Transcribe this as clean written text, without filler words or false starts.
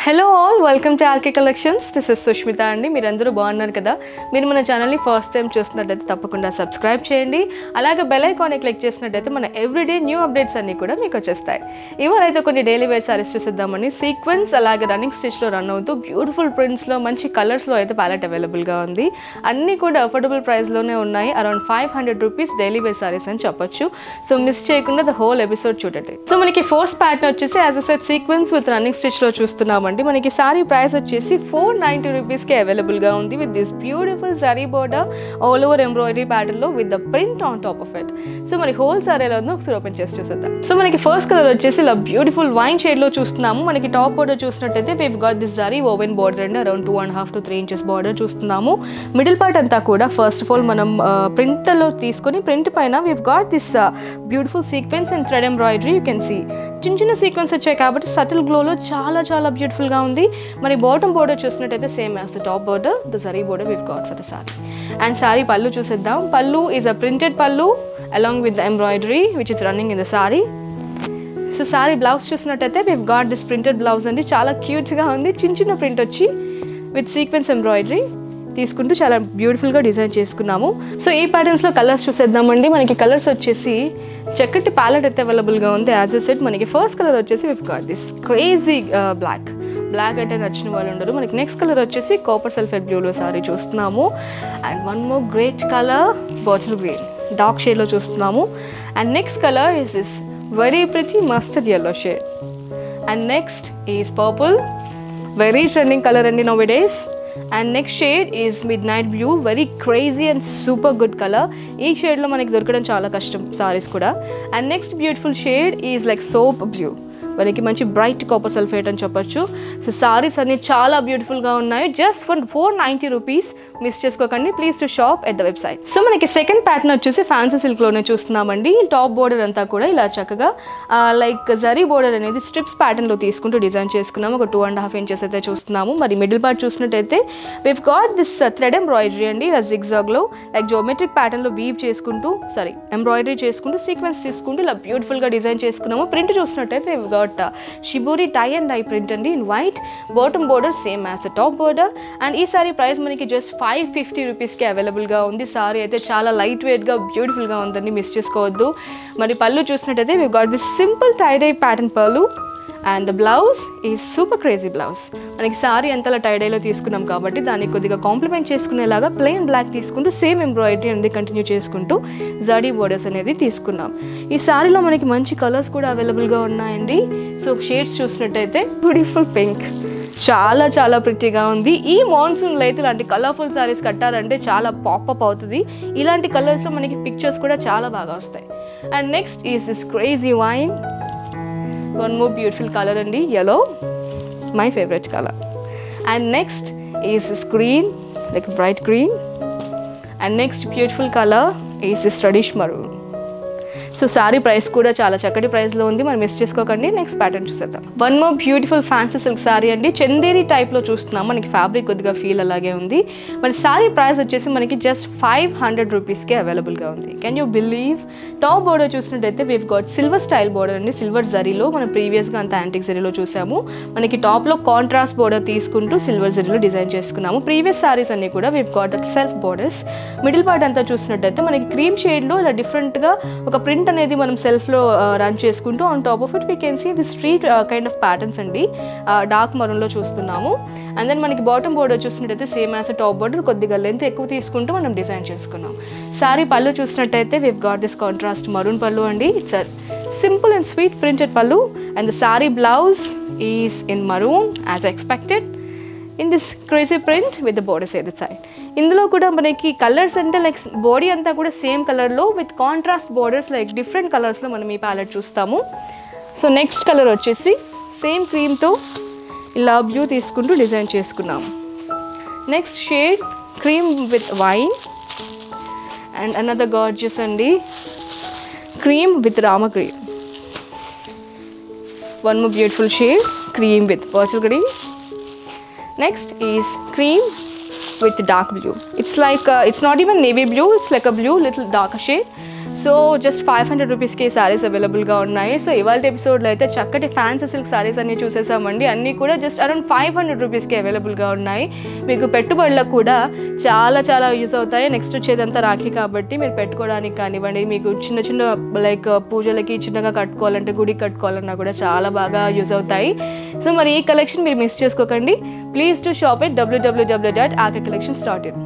Hello all, welcome to RK collections. This is Sushmita అండి. మీరందరూ బాగున్నారు కదా? మీరు మన ఛానల్ని ఫస్ట్ టైం చూస్తున్నట్టయితే తప్పకుండా సబ్స్క్రైబ్ చేయండి. అలాగే బెల్ ఐకాన్ని క్లిక్ చేసినట్టయితే మన ఎవ్రీడే న్యూ అప్డేట్స్ అన్నీ కూడా మీకు వచ్చేస్తాయి. ఇవాళైతే కొన్ని డైలీ వేర్ సారీస్ చూసేద్దామని. సీక్వెన్స్ అలాగే రన్నింగ్ స్టిచ్లో రన్ అవుతూ బ్యూటిఫుల్ ప్రింట్స్లో మంచి కలర్స్లో అయితే ప్యాలెట్ అవైలబుల్గా ఉంది. అన్నీ కూడా అఫోర్డబుల్ ప్రైస్లోనే ఉన్నాయి. Around 500 rupees daily wear sarees అని చెప్పొచ్చు. సో మిస్ చేయకుండా ద హోల్ ఎపిసోడ్ చూడండి. సో మనకి ఫస్ట్ ప్యాటర్న్ వచ్చేసి as a set sequence with running స్టిచ్లో చూస్తున్నామండి. మనకి సారీ ప్రైస్ వచ్చేసి 490 రూపీస్కి అవైలబుల్గా ఉంది with this beautiful zari border all over embroidery ప్యాటర్న్లో with the print on top of it. So మరి హోల్ సారీ ఎలా ఉందో ఒకసారి ఓపెన్ చేసి చూసేద్దాం. సో మనకి ఫస్ట్ కలర్ వచ్చేసి ఇలా బ్యూటిఫుల్ వైన్ షేడ్లో చూస్తున్నాము. మనకి టాప్ బోర్డర్ చూసినట్టయితే we've got this zari woven border అండి. అరౌండ్ 2.5 to 3 inches బార్డర్ చూస్తున్నాము. మిడిల్ పార్ట్ అంతా కూడా ఫస్ట్ ఆఫ్ ఆల్ మనం ప్రింట్లో తీసుకొని ప్రింట్ పైన we've got this beautiful sequence and thread embroidery. You can see చిన్న చిన్న సీక్వెన్స్ వచ్చాయి కాబట్టి సటిల్ గ్లోలో చాలా చాలా బ్యూటిఫుల్గా ఉంది. మరి బాటమ్ బోర్డర్ చూసినట్టయితే same as the top border, the zari border we've got for the saree. And sorry పళ్ళు చూసేద్దాం. పళ్ళు ఈజ్ అ ప్రింటెడ్ పళ్ళు along with the embroidery which is running in the sorry. So sorry blouse చూసినట్టయితే we've got this printed blouse అండి. చాలా క్యూట్గా ఉంది. చిన్న చిన్న ప్రింట్ వచ్చి విత్ సీక్వెన్స్ ఎంబ్రాయిడరీ తీసుకుంటూ చాలా బ్యూటిఫుల్గా డిజైన్ చేసుకున్నాము. సో ఈ ప్యాటర్న్స్లో కలర్స్ చూసేద్దామండి. మనకి కలర్స్ వచ్చేసి చక్కటి ప్యాలెట్ అయితే అవైలబుల్గా ఉంది. యాజ్ ఎ సెట్ మనకి ఫస్ట్ కలర్ వచ్చేసి we've got this crazy black అంటే నచ్చిన వాళ్ళు ఉండరు. మనకి నెక్స్ట్ కలర్ వచ్చేసి కాపర్ సల్ఫేట్ బ్లూలో సారీ చూస్తున్నాము. And one more great colour bottle green dark షేడ్లో చూస్తున్నాము. And next colour is this very pretty mustard yellow shade. And next is purple, very trending colour అండి nowadays. And next shade is midnight blue, very crazy and super good colour. ఈ షేడ్లో మనకి దొరకడం చాలా కష్టం సారీస్ కూడా. And next beautiful shade is like soap blue, మనకి మంచి బ్రైట్ కాపర్ సల్ఫేట్ అని చెప్పొచ్చు. సో సారీస్ అన్ని చాలా బ్యూటిఫుల్గా ఉన్నాయి. Just for 490 rupees. మిస్ చేసుకోకండి, please to shop at the website. So మనకి సెకండ్ ప్యాటర్న్ వచ్చేసి ఫ్యాన్సీ సిల్క్లోనే చూస్తున్నామండి. టాప్ బోర్డర్ అంతా కూడా ఇలా చక్కగా లైక్ జరీ బోర్డర్ అనేది స్ట్రిప్స్ ప్యాటర్న్లో తీసుకుంటూ డిజైన్ చేసుకున్నాము. ఒక 2.5 inches అయితే చూస్తున్నాము. మరి మిడిల్ పార్ట్ చూసినట్టయితే we've got this thread embroidery అండి. ఇలా జిగ్జాగ్లో లైక్ జోమెట్రిక్ ప్యాటర్న్లో వీవ్ చేసుకుంటూ ఎంబ్రాయిడరీ చేసుకుంటూ సీక్వెన్స్ తీసుకుంటూ ఇలా బ్యూటిఫుల్గా డిజైన్ చేసుకున్నాము. ప్రింట్ చూసినట్టయితే we've got shibori tie and dye print అండి in white. Bottom border same as the top border. And ఈ సారీ ప్రైస్ మనకి జస్ట్ 550 రూపీస్కి అవైలబుల్గా ఉంది. సారీ అయితే చాలా లైట్ వెయిట్గా బ్యూటిఫుల్గా ఉందండి, మిస్ చేసుకోవద్దు. మరి పళ్ళు చూసినట్టయితే we've got this simple tie-dye pattern పళ్ళు. And the blouse is super crazy blouse. మనకి సారీ అంతలా టైడైలో తీసుకున్నాం కాబట్టి దాన్ని కొద్దిగా కాంప్లిమెంట్ చేసుకునేలాగా ప్లెయిన్ బ్లాక్ తీసుకుంటూ సేమ్ ఎంబ్రాయిడరీ అనేది కంటిన్యూ చేసుకుంటూ జరీ బోర్డర్స్ అనేది తీసుకున్నాం. ఈ సారీలో మనకి మంచి కలర్స్ కూడా అవైలబుల్గా ఉన్నాయండి. సో షేడ్స్ చూసినట్టయితే బ్యూటిఫుల్ పింక్, చాలా చాలా ప్రిటీగా ఉంది. ఈ మాన్సూన్లో అయితే ఇలాంటి కలర్ఫుల్ సారీస్ కట్టారంటే చాలా పాపప్ అవుతుంది. ఇలాంటి కలర్స్లో మనకి పిక్చర్స్ కూడా చాలా బాగా వస్తాయి. And next is this crazy wine, one more beautiful color అండి, yellow, my favorite color. And next is this green, like bright green. And next beautiful color is this reddish maroon. So sorry price కూడా చాలా చక్కటి ప్రైస్లో ఉంది, మనం miss చేసుకోకండి. Next pattern చూసేద్దాం. One more beautiful fancy silk sorry అండి. చందేరి టైప్లో చూస్తున్నాం. మనకి ఫ్యాబ్రిక్ కొద్దిగా ఫీల్ అలాగే ఉంది. మరి సారీ ప్రైస్ వచ్చేసి మనకి జస్ట్ 500 రూపీస్కి అవైలబుల్గా ఉంది. Can you believe? Top border చూసినట్టయితే we've got silver style border అండి. సిల్వర్ జరీలో మనం ప్రీవియస్గా అంత యాంటిక్ జరీలో చూసాము. మనకి టాప్లో కాంట్రాస్ట్ బోర్డర్ తీసుకుంటూ సిల్వర్ జరీలో డిజైన్ చేసుకున్నాము. ప్రీవియస్ సారీస్ అన్ని కూడా we've got self borders. Middle part అంతా చూసినట్టయితే మనకి క్రీమ్ షేడ్లో ఇలా డిఫరెంట్గా ఒక ప్రింట్ అనేది మనం సెల్ఫ్లో రన్ చేసుకుంటూ on top of it we can see the street kind of patterns అండి. డార్క్ మరూన్లో చూస్తున్నాము. అండ్ దెన్ మనకి బాటమ్ బోర్డర్ చూసినట్టయితే సేమ్ యాజ్ టాప్ బోర్డర్, కొద్దిగా లెంత్ ఎక్కువ తీసుకుంటూ మనం డిజైన్ చేసుకున్నాం. సారీ పళ్ళు చూసినట్టయితే we've got this contrast maroon pallu అండి. It's a simple and sweet printed pallu. And the sari blouse is in maroon as expected in this crazy print with the borders at the side. ఇందులో కూడా మనకి colours అంటే like body అంతా కూడా same కలర్లో with contrast borders like different కలర్స్లో మనం ఈ ప్యాలెట్ చూస్తాము. సో నెక్స్ట్ కలర్ వచ్చేసి సేమ్ క్రీమ్తో ఇలా బ్లూ తీసుకుంటూ డిజైన్ చేసుకున్నాము. Next shade cream with wine. And another gorgeous అండి, cream with rama green. One more beautiful shade cream with purple green. Next is cream with dark blue. It's like it's not even navy blue, it's like a blue little darker shade. So just 500 రూపీస్కి శారీస్ అవైలబుల్గా ఉన్నాయి. So ఇవాళ ఎపిసోడ్లో అయితే చక్కటి fancy silk saris అన్నీ చూసేసామండి. అన్నీ కూడా జస్ట్ అరౌండ్ 500 రూపీస్కి అవైలబుల్గా ఉన్నాయి. మీకు పెట్టుబడులకు కూడా చాలా చాలా యూస్ అవుతాయి. నెక్స్ట్ వచ్చేదంతా రాఖీ కాబట్టి మీరు పెట్టుకోవడానికి కానివ్వండి, మీకు చిన్న చిన్న లైక్ పూజలకి చిన్నగా కట్టుకోవాలంటే గుడికి కట్టుకోవాలన్నా కూడా చాలా బాగా యూజ్ అవుతాయి. సో మరి ఈ కలెక్షన్ మీరు మిస్ చేసుకోకండి. Please to shop at www.akacollections.in.